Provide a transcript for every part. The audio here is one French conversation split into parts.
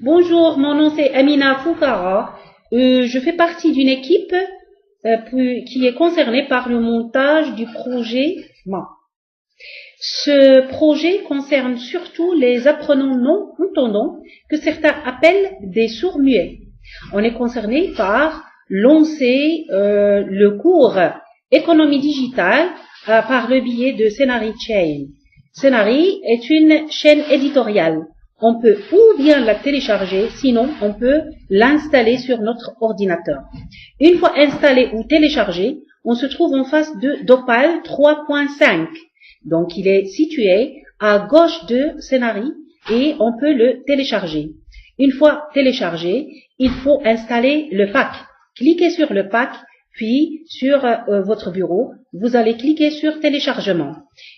Bonjour, mon nom c'est Amina Foukara. Je fais partie d'une équipe qui est concernée par le montage du projet MA. Ce projet concerne surtout les apprenants non-entendants que certains appellent des sourds-muets. On est concerné par lancer le cours Économie digitale par le biais de Scenari Chain. Scenari est une chaîne éditoriale. On peut ou bien la télécharger, sinon on peut l'installer sur notre ordinateur. Une fois installé ou téléchargé, on se trouve en face de Drupal 3.5. Donc il est situé à gauche de Scenari et on peut le télécharger. Une fois téléchargé, il faut installer le pack. Cliquez sur le pack, puis sur votre bureau, vous allez cliquer sur téléchargement.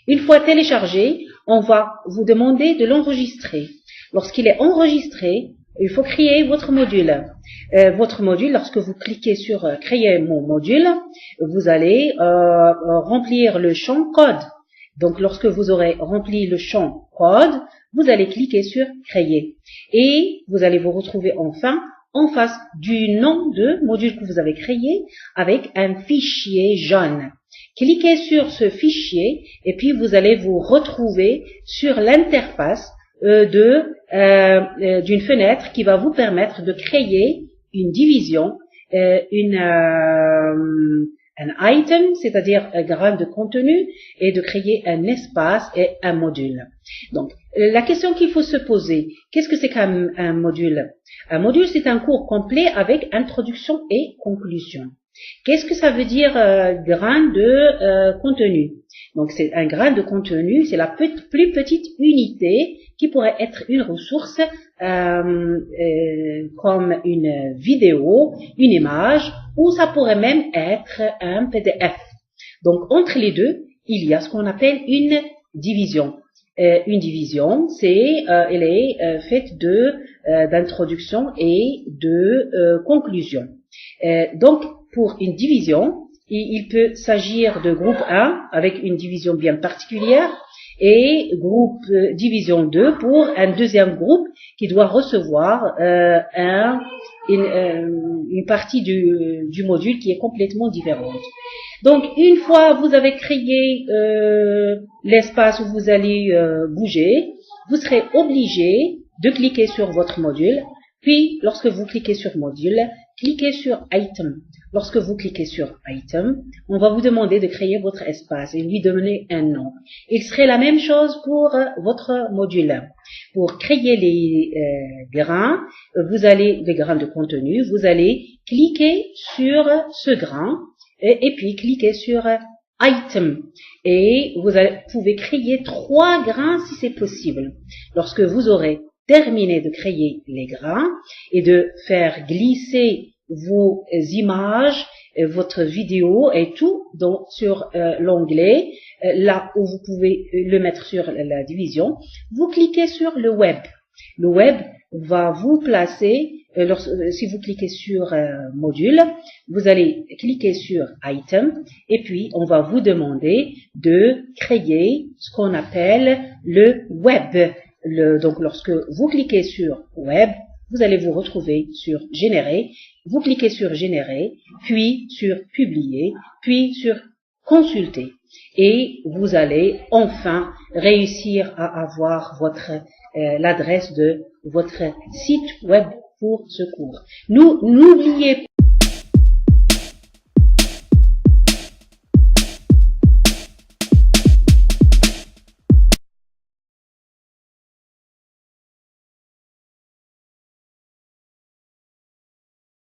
Une fois téléchargé, on va vous demander de l'enregistrer. Lorsqu'il est enregistré, il faut créer votre module. Lorsque vous cliquez sur créer mon module, vous allez remplir le champ code. Donc, lorsque vous aurez rempli le champ code, vous allez cliquer sur créer. Et vous allez vous retrouver enfin en face du nom de module que vous avez créé avec un fichier jaune. Cliquez sur ce fichier et puis vous allez vous retrouver sur l'interface d'une fenêtre qui va vous permettre de créer une division, un item, c'est-à-dire un grain de contenu, et de créer un espace et un module. Donc, la question qu'il faut se poser, qu'est-ce que c'est qu'un module? Un module, c'est un cours complet avec introduction et conclusion. Qu'est-ce que ça veut dire grain de contenu? Donc, c'est un grain de contenu, c'est la plus petite unité qui pourrait être une ressource comme une vidéo, une image, ou ça pourrait même être un PDF. Donc, entre les deux, il y a ce qu'on appelle une division. Une division, elle est faite d'introduction et de conclusion. Donc, pour une division, il peut s'agir de groupe 1 avec une division bien particulière et groupe division 2 pour un deuxième groupe qui doit recevoir une partie du module qui est complètement différente. Donc, une fois vous avez créé l'espace où vous allez bouger, vous serez obligé de cliquer sur votre module. Puis, lorsque vous cliquez sur module, cliquez sur item. Lorsque vous cliquez sur item, on va vous demander de créer votre espace et lui donner un nom. Il serait la même chose pour votre module. Pour créer les grains, les grains de contenu, vous allez cliquer sur ce grain et puis cliquer sur item. Et vous pouvez créer 3 grains si c'est possible. Lorsque vous aurez terminé de créer les grains et de faire glisser vos images, votre vidéo et tout sur l'onglet, là où vous pouvez le mettre sur la division, vous cliquez sur le web. Le web va vous placer, si vous cliquez sur module, vous allez cliquer sur item et puis on va vous demander de créer ce qu'on appelle le web. Donc lorsque vous cliquez sur web, vous allez vous retrouver sur générer, vous cliquez sur générer, puis sur publier, puis sur consulter. Et vous allez enfin réussir à avoir l'adresse de votre site web pour ce cours. N'oubliez pas